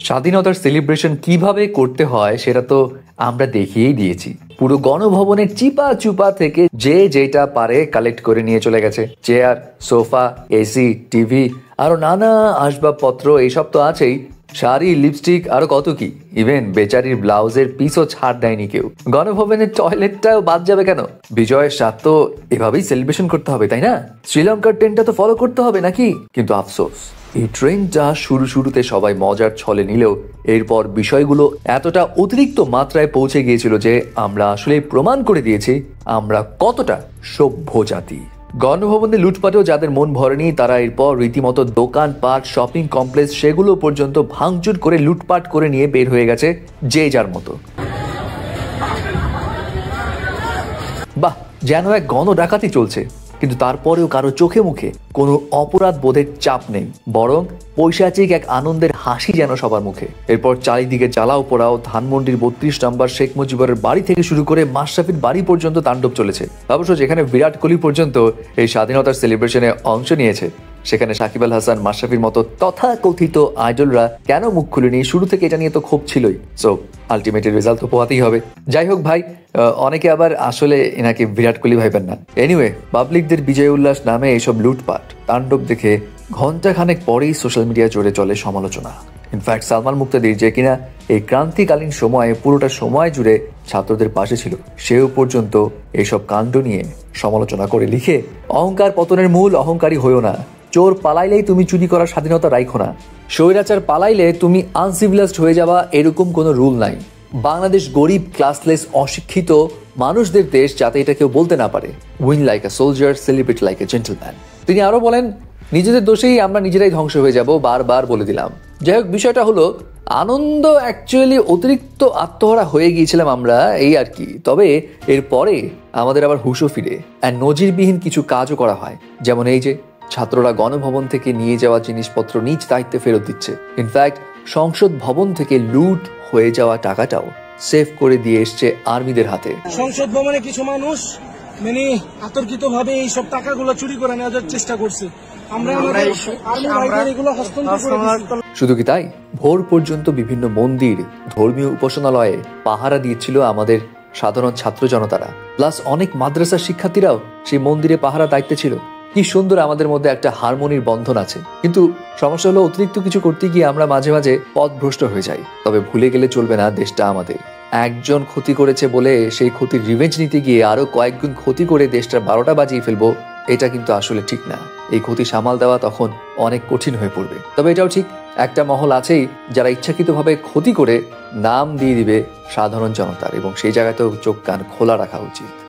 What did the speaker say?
স্বাধীনতার সেলিব্রেশন কিভাবে করতে হয় সেটা তো আমরা দেখিয়েই দিয়েছি। পুরো গণভবনের চিপা চুপা থেকে যে যেটা পারে কালেক্ট করে নিয়ে চলে গেছে। চেয়ার, সোফা, এসি, টিভি, আরো নানা আসবাবপত্র এইসব তো আছেই। শাড়ি, লিপস্টিক, আরো কত কি। ইভেন বেচারির ব্লাউজের পিসও ছাড় দেয়নি কেউ। গণভবনের টয়লেটটাও বাদ যাবে কেন? বিজয়ের স্বাদ তো এভাবেই সেলিব্রেশন করতে হবে, তাই না? শ্রীলঙ্কার ট্রেনটা তো ফলো করতে হবে নাকি? কিন্তু আফসোস, এই ট্রেনটা শুরুতে সবাই মজার ছলে নিলেও এরপর বিষয়গুলো এতটা অতিরিক্ত মাত্রায় পৌঁছে গিয়েছিল যে আমরা আসলে প্রমাণ করে দিয়েছি আমরা কতটা সভ্য জাতি। গণভবনে লুটপাটেও যাদের মন ভরেনি তারা এরপর রীতিমতো দোকানপাট, শপিং কমপ্লেক্স সেগুলো পর্যন্ত ভাঙচুর করে লুটপাট করে নিয়ে বের হয়ে গেছে যে যার মতো। বাহ, যেন এক গণ ডাকাতি চলছে। কিন্তু তারপরেও কারো চোখে মুখে কোনো অপরাধ বোধের চাপ নেই, বরং পৈশাচিক এক আনন্দের হাসি যেন সবার মুখে। এরপর চারিদিকে জ্বালাও পোড়াও, ধানমন্ডির 32 নম্বর শেখ মুজিবুরের বাড়ি থেকে শুরু করে মাশরাফির বাড়ি পর্যন্ত তাণ্ডব চলেছে। অবশ্য যেখানে বিরাট কোহলি পর্যন্ত এই স্বাধীনতার সেলিব্রেশনে অংশ নিয়েছে, সেখানে সাকিব আল হাসান, মাশরাফির মতো তথাকথিত আইডলরা কেন মুখ খুলেনি? শুরু থেকে এটা নিয়ে তো ক্ষোভ ছিলই। সো আলটিমেট রেজাল্ট তো পোহাতেই হবে। যাই হোক ভাই, অনেকে আবার আসলে এনাকে বিরাট কোহলি ভাইবেন না। এনিওয়ে, পাবলিকদের বিজয় উল্লাস নামে এইসব লুটপাট তাণ্ডব দেখে ঘন্টাখানেক পরেই সোশ্যাল মিডিয়া জুড়ে চলে সমালোচনা। ইনফ্যাক্ট সালমান মুক্তাদির, যে কিনা এই ক্রান্তিকালীন সময়ে পুরোটা সময় জুড়ে ছাত্রদের পাশে ছিল, সেও পর্যন্ত এইসব কাণ্ড নিয়ে সমালোচনা করে লিখে, অহংকার পতনের মূল, অহংকারী হইও না। চোর পালাইলেই তুমি চুরি করার স্বাধীনতা রাখো না। স্বৈরাচার পালাইলে তুমি আনসিভিলাইজড হয়ে যাবা, এরকম কোনো রুল নাই। বাংলাদেশ গরিব, ক্লাসলেস, অশিক্ষিত মানুষদের দেশ, যাতে এটা কেউ বলতে না পারে। Win like a soldier, celebrate like a gentleman. তিনি আরো বলেন, নিজেদের দোষেই আমরা নিজেরাই ধ্বংস হয়ে যাব, বারবার বলে দিলাম। যাই হোক, বিষয়টা হলো আনন্দ অ্যাকচুয়ালি অতিরিক্ত আত্মহারা হয়ে গিয়েছিলাম আমরা, এই আর কি। তবে এরপরে আমাদের আবার হুঁশও ফিরে আর নজিরবিহীন কিছু কাজও করা হয়। যেমন এই যে ছাত্ররা গণভবন থেকে নিয়ে যাওয়া জিনিসপত্র নিজ দায়িত্বে ফেরত দিচ্ছে। ইনফ্যাক্ট সংসদ ভবন থেকে লুট হয়ে যাওয়া টাকাটাও সেভ করে দিয়ে এসছে আর্মিদের হাতে। সংসদ ভবনে কিছু মানুষ আতর্কিত ভাবে এইসব টাকাগুলো চুরি করে নেওয়ার চেষ্টা করছে। শুধু কি তাই, ভোর পর্যন্ত বিভিন্ন মন্দির, ধর্মীয় উপাসনালয়ে পাহারা দিয়েছিল আমাদের সাধারণ ছাত্র জনতারা। প্লাস অনেক মাদ্রাসার শিক্ষার্থীরাও সেই মন্দিরে পাহারা দায়িত্বে ছিল। কি সুন্দর আমাদের মধ্যে একটা হারমোনির বন্ধন আছে। কিন্তু সমস্যা হলো, অতিরিক্ত কিছু করতে গিয়ে আমরা মাঝে মাঝে পথভ্রষ্ট হয়ে যাই। তবে ভুলে গেলে চলবে না, দেশটা আমাদের। একজন ক্ষতি করেছে বলে সেই ক্ষতির রিভেঞ্জ নিতে গিয়ে আরো কয়েকগুণ ক্ষতি করে দেশটার 12টা বাজিয়ে ফেলবো, এটা কিন্তু আসলে ঠিক না। এই ক্ষতি সামাল দেওয়া তখন অনেক কঠিন হয়ে পড়বে। তবে এটাও ঠিক, একটা মহল আছেই যারা ইচ্ছাকৃতভাবে ক্ষতি করে নাম দিয়ে দিবে সাধারণ জনতার, এবং সেই জায়গাতেও চোখ কান খোলা রাখা উচিত।